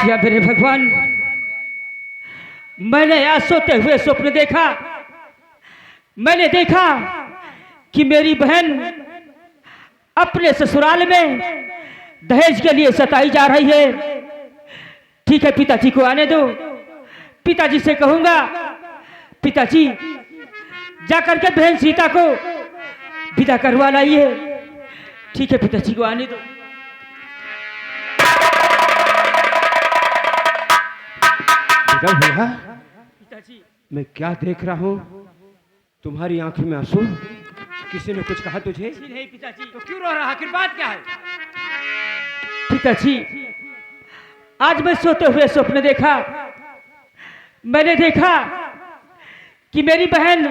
या मेरे भगवान, मैंने आज सोते हुए स्वप्न देखा। मैंने देखा कि मेरी बहन अपने ससुराल में दहेज के लिए सताई जा रही है। ठीक है, पिताजी को आने दो। पिताजी से कहूंगा, पिताजी जाकर के बहन सीता को विदा करवा लाइए। ठीक है, पिताजी को आने दो। पिताजी, मैं क्या देख रहा हूँ? तुम्हारी आंखों में आंसू। किसी ने कुछ कहा तुझे? नहीं पिताजी। तो क्यों रो रहा? आखिर बात क्या है? पिताजी, आज मैं सोते हुए स्वप्न देखा। मैंने देखा कि मेरी बहन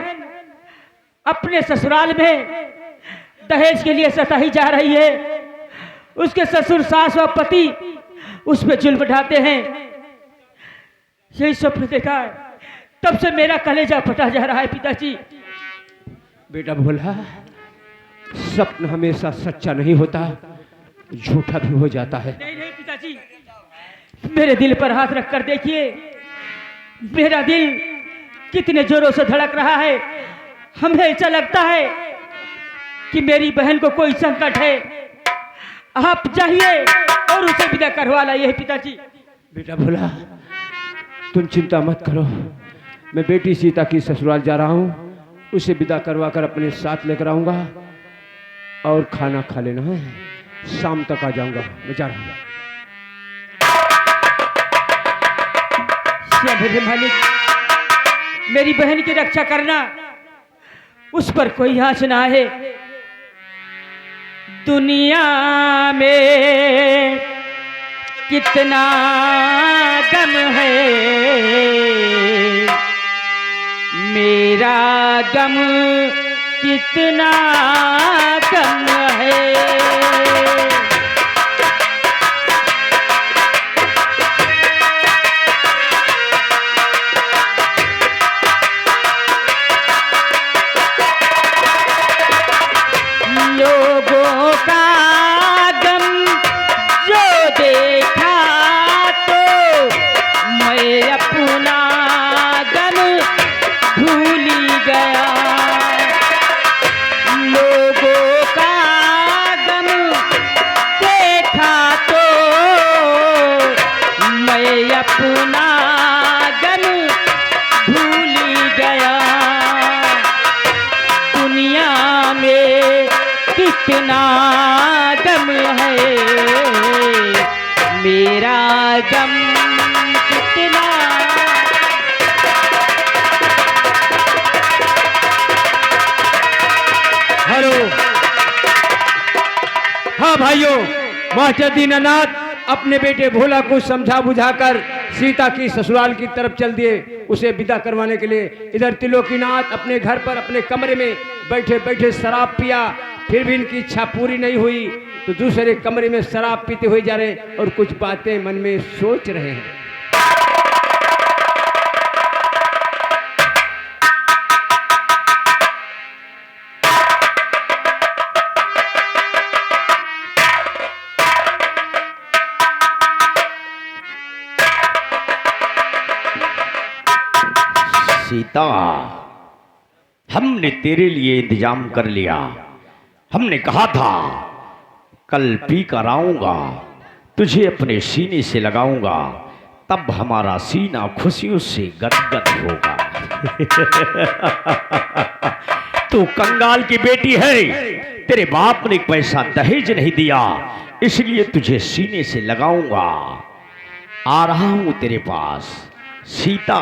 अपने ससुराल में दहेज के लिए सताई जा रही है। उसके ससुर, सास व पति उस पर जुल्म ढाते हैं। यही स्वप्न देखा है, तब से मेरा कलेजा फटा जा रहा है पिताजी। बेटा भोला, स्वप्न हमेशा सच्चा नहीं होता, झूठा भी हो जाता है। नहीं नहीं पिताजी, मेरे दिल पर हाथ रखकर देखिए। मेरा दिल कितने जोरों से धड़क रहा है। हमें ऐसा लगता है कि मेरी बहन को कोई संकट है। आप जाइए और उसे विदा करवा लाइए पिताजी। बेटा भोला, तुम चिंता मत करो। मैं बेटी सीता की ससुराल जा रहा हूँ, उसे विदा करवा कर अपने साथ लेकर आऊंगा और खाना खा लेना है। शाम तक आ जाऊंगा। मैं जा रहा हूँ। मेरे मालिक, मेरी बहन की रक्षा करना, उस पर कोई आँच ना है। दुनिया में कितना गम है, मेरा गम कितना गम है। लोगों का गम जो देखा तो मैं अपना गम भूल गया। लोगों का गम देखा तो मैं अपना गम भूल गया। दुनिया में कितना गम है, मेरा गम कितना। हेलो, हाँ भाइयों, मास्टर दीनानाथ अपने बेटे भोला को समझा बुझाकर सीता की ससुराल की तरफ चल दिए, उसे विदा करवाने के लिए। इधर त्रिलोकीनाथ अपने घर पर अपने कमरे में बैठे बैठे शराब पिया, फिर भी इनकी इच्छा पूरी नहीं हुई, तो दूसरे कमरे में शराब पीते हुए जा रहे और कुछ बातें मन में सोच रहे हैं। सीता, हमने तेरे लिए इंतजाम कर लिया। हमने कहा था कल पी कर आऊंगा, तुझे अपने सीने से लगाऊंगा, तब हमारा सीना खुशियों से गदगद होगा। तू कंगाल की बेटी है, तेरे बाप ने पैसा दहेज नहीं दिया, इसलिए तुझे सीने से लगाऊंगा। आ रहा हूं तेरे पास सीता।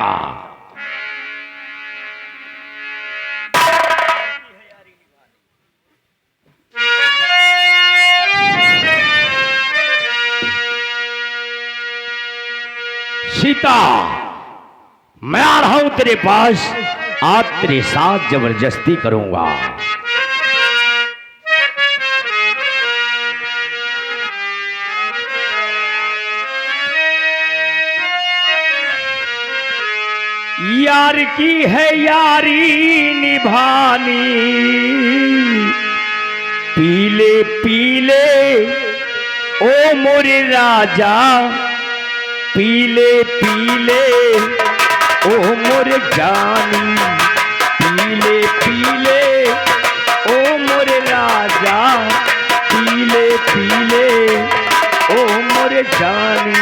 सीता, मैं आ रहा हूं तेरे पास, आज तेरे साथ जबरदस्ती करूंगा। यार की है यारी निभानी, पीले पीले ओ मोरे राजा, पीले पीले ओ मोर जानी, पीले पीले ओ मोर राजा, पीले पीले ओ मोर जानी।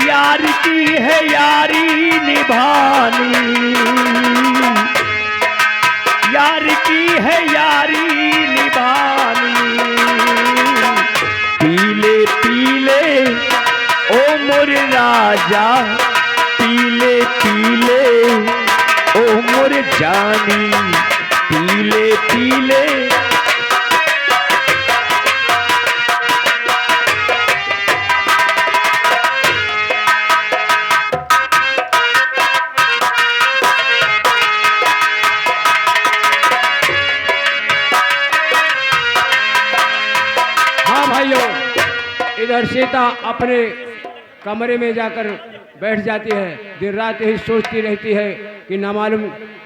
यार की है यारी निभानी, यार की है यारी निभानी। पीले पीले ओ मोर राजा, पीले पीले ओ मोर जानी, पीले पीले। हाँ भाइयों, इधर सीता अपने कमरे में जाकर बैठ जाती है। दिन रात यही सोचती रहती है कि ना मालूम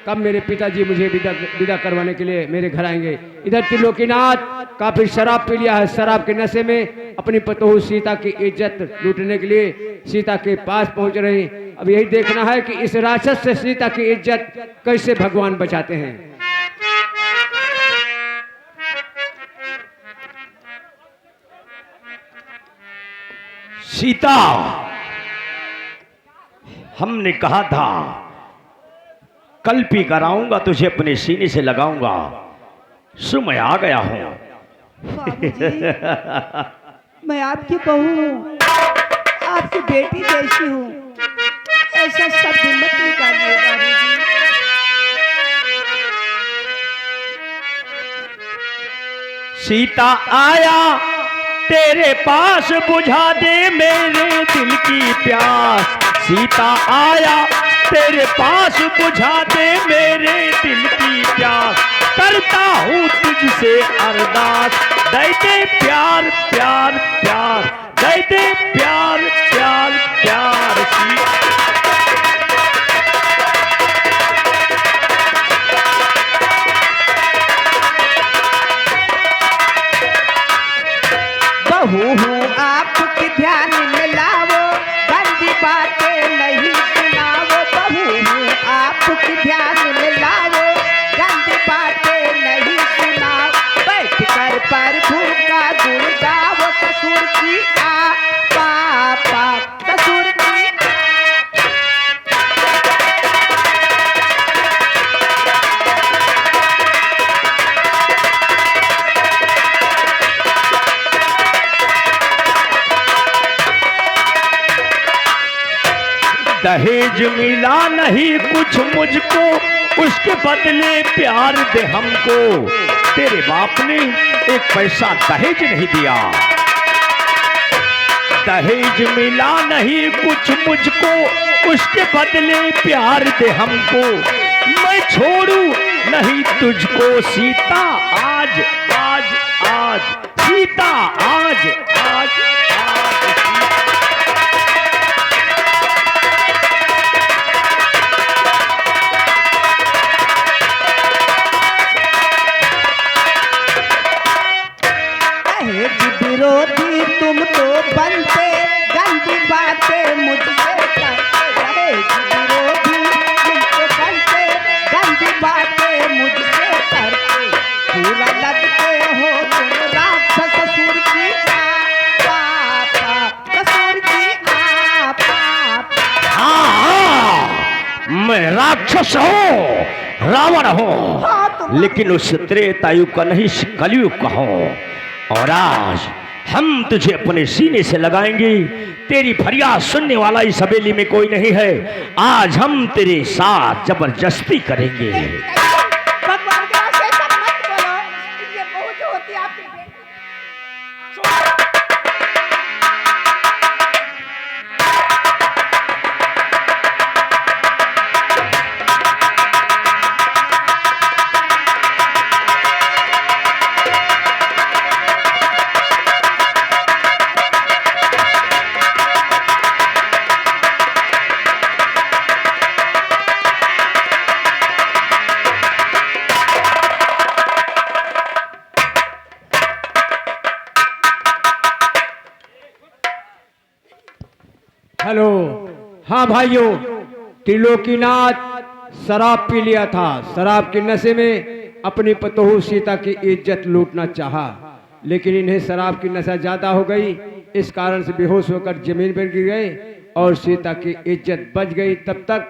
कब मेरे पिताजी मुझे विदा करवाने के लिए मेरे घर आएंगे। इधर त्रिलोकीनाथ काफी शराब पी लिया है। शराब के नशे में अपनी पतोहू सीता की इज्जत लूटने के लिए सीता के पास पहुंच रहे हैं। अब यही देखना है कि इस राक्षस से सीता की इज्जत कैसे भगवान बचाते हैं। सीता, हमने कहा था कल पी कर आऊंगा, तुझे अपने सीने से लगाऊंगा। सो मैं आ गया हूं। बाबूजी, मैं आपकी बहू हूँ, आपकी बेटी जैसी हूँ। ऐसा शब्द मत निकालिए बाबूजी। सीता आया तेरे पास, बुझा दे मेरे दिल की प्यास। सीता आया तेरे पास, बुझा दे मेरे दिल की प्यास। करता हूँ तुझसे अरदास, दे दे प्यार प्यार प्यार, दे दे प्यार प्यार प्यार। बहू हूँ आपके ध्यान में लावो, गंदी बातें नहीं सुनावो। बहू हूँ आपके ध्यान में लावो, गंदी बातें नहीं सुनाओ। बैठ कर प्रभु का गुण गावो, ससुर की आ पापा, ससुर की दहेज मिला नहीं कुछ मुझको, उसके बदले प्यार दे हमको। तेरे बाप ने एक पैसा दहेज नहीं दिया। दहेज मिला नहीं कुछ मुझको, उसके बदले प्यार दे हमको। मैं छोड़ू नहीं तुझको सीता, आज आज आज सीता, आज आज आज। विरोधी तुम तो बनते, गंदी बातें मुझसे करते रहे। विरोधी तुम तो बनते, गंदी बातें मुझसे करते। पूरा लगते हो तुम राक्षस, ससुर की पापा, ससुर की पापा। हाँ, मैं राक्षस हूँ, रावण हूँ, लेकिन उस त्रेतायुग का नहीं, कलयुग का हूँ। और आज हम तुझे अपने सीने से लगाएंगे। तेरी फरियाद सुनने वाला इस हवेली में कोई नहीं है। आज हम तेरे साथ जबरदस्ती करेंगे। भगवान के रास्ते तक मत बोलो, ये बहू जो होती है आपकी बेटी। हेलो। हाँ भाइयों, त्रिलोकीनाथ शराब पी लिया था। शराब के नशे में अपनी पतोहू सीता की इज्जत लूटना चाहा, लेकिन इन्हें शराब की नशा ज्यादा हो गई। इस कारण से बेहोश होकर जमीन पर गिर गए और सीता की इज्जत बच गई। तब तक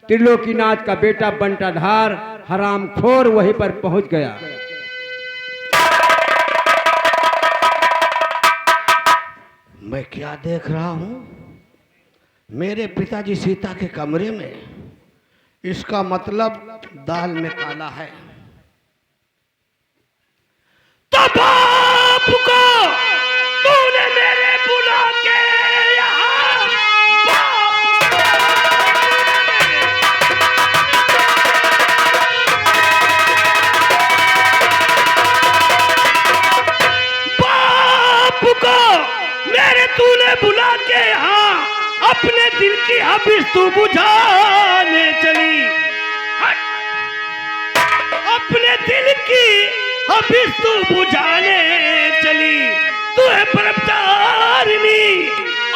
त्रिलोकीनाथ का बेटा बंटाधार हरामखोर वहीं पर पहुंच गया। मैं क्या देख रहा हूं? मेरे पिताजी सीता के कमरे में। इसका मतलब दाल में काला है। तो बाप को तूने मेरे बुला के यहाँ बाप को मेरे तूने बुला के यहाँ अपने दिल की हबिस तू बुझाने चली। अपने दिल की हबिस तू बुझाने चली। तू है ब्रह्मचारिणी।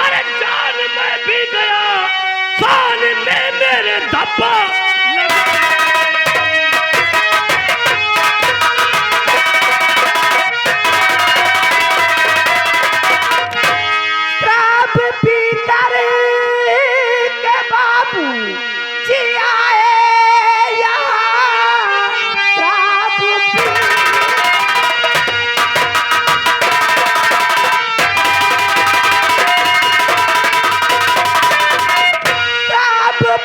अरे जान मैं भी गया, शान में मेरे धब्बा श्राप पीता रे के बाबू जी आए यहाँ। श्राप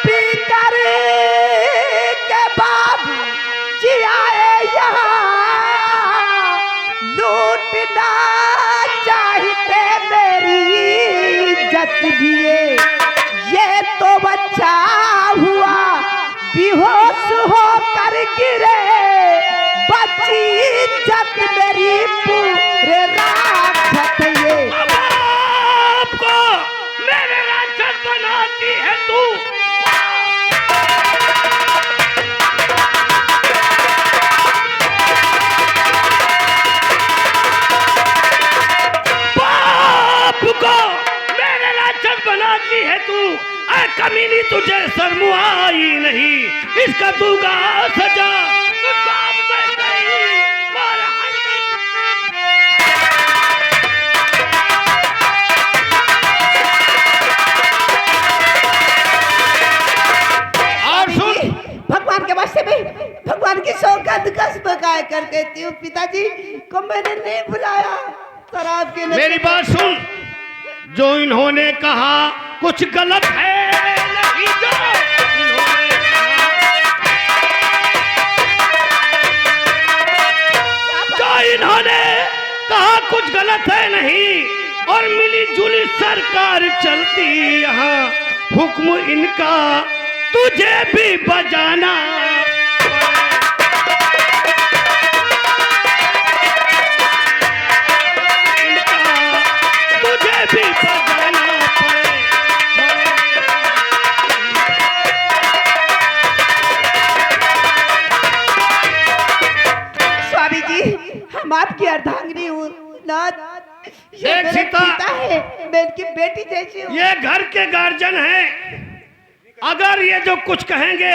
पीता रे के बाबू जी आए यहाँ। लूटना चाहते मेरी इज्जत भी ये तो बच्चा हुआ बेहोश होकर गिरे। बची इज्जत मेरी पूरे राक्षस ये। आपको मेरे राक्षस बनाती है तू। बाप को मेरे राक्षस बनाती है तू। ऐ कमीनी, तुझे शर्म आई नहीं? इसका दूंगा सजा। तू बाप में नहीं, मारा और सुन, भगवान के वास्ते में भगवान की सौगंध कसम खाए कर देती हूँ। पिताजी को मैंने नहीं बुलाया शराब के लिए। मेरी बात सुन। जो इन्होंने कहा कुछ गलत है नहीं। जो इन्होंने कहा कुछ गलत है नहीं, और मिली जुली सरकार चलती यहाँ। हुक्म इनका तुझे भी बजाना। तुझे भी बजाना पड़े। स्वामी जी, हम आपकी अर्धांगिनी हूँ नाथ। ये देख मेरा सीता, पिता है, मैं इनकी बेटी जैसी हूँ। ये घर के गार्जियन हैं। अगर ये जो कुछ कहेंगे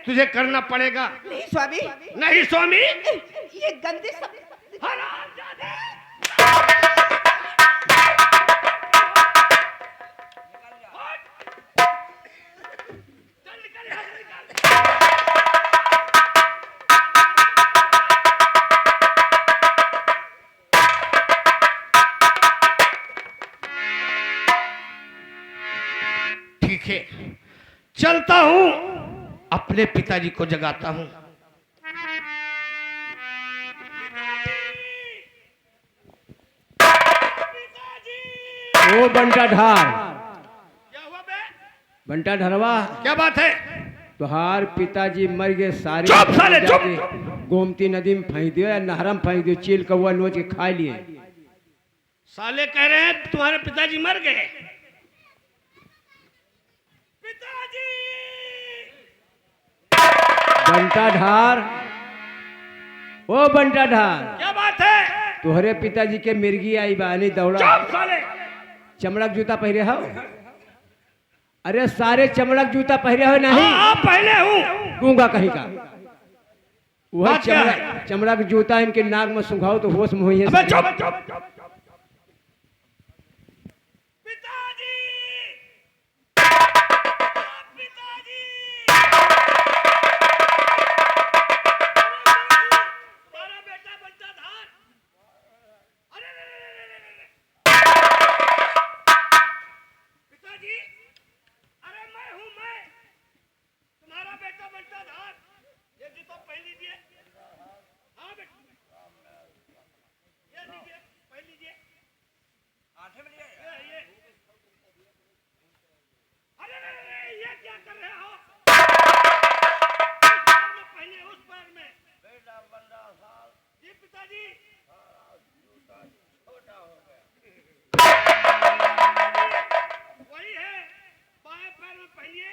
तुझे करना पड़ेगा। नहीं स्वामी, नहीं स्वामी। ये गंदे सब हरामजादे। चल निकल यहाँ से, निकल। ठीक है, चलता हूं, अपने पिताजी को जगाता हूं। ओ बंटाधार, क्या हुआ बे? बंटाधरवा, क्या बात है? तुहार पिताजी मर गए सारे। चुप साले, चुप। गोमती नदी में फेंक दियो या नहर में फेंक दियो। चील कौवा नोच के खा लिए। साले कह रहे हैं तुम्हारे पिताजी मर गए। पिताजी! बंटाधार, ओ बंटाधार, क्या बात है? तुहरे पिताजी के मिर्गी आई बानी दौड़ा। चुप साले! चमड़क जूता पहरे हो? अरे सारे चमड़क जूता पहने हो नहीं? हाँ पहले हूँ। गूंगा कहीं का वह बात क्या है? चमड़ा का जूता इनके नाक में सुंघाओ तो होश में हुई है। अबे चुप। पिताजी, पिताजी, तुम्हारा बेटा बनता था। अरे पिताजी, अरे मैं हूँ, मैं तुम्हारा बेटा बनता था। ये जूता पहन लीजिए। हाँ बेटा, ये लीजिए, पहन लीजिए। ये अरे ये क्या कर रहे हो? पहले उस पैर में बेटा बन रहा था। जी पिताजी, छोटा हो गया। वही है, बाएं पैर में पहनिए।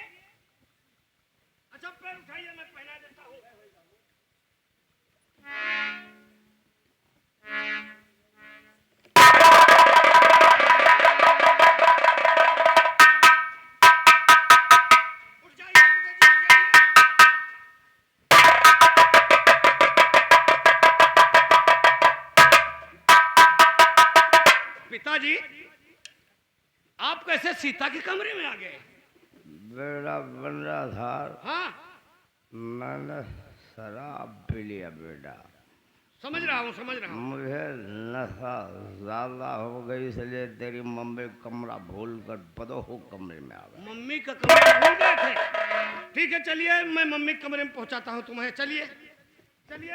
अच्छा पैर उठाइए, मैं पहना देता हूँ। उठ जाइए पिताजी, उठ जाइए। पिताजी, आप कैसे सीता के कमरे में आ गए? बेटा बन रहा था, हाँ मैंने शराब पी लिया बेटा। समझ रहा हूँ, समझ रहा हूँ। मुझे नशा ज्यादा हो गई, इसलिए तेरी मम्मी कमरा भूल कर बदोह कमरे में आ गई। मम्मी का कमरा भूल गए थे? ठीक है चलिए, मैं मम्मी के कमरे में पहुंचाता हूँ तुम्हें। चलिए चलिए।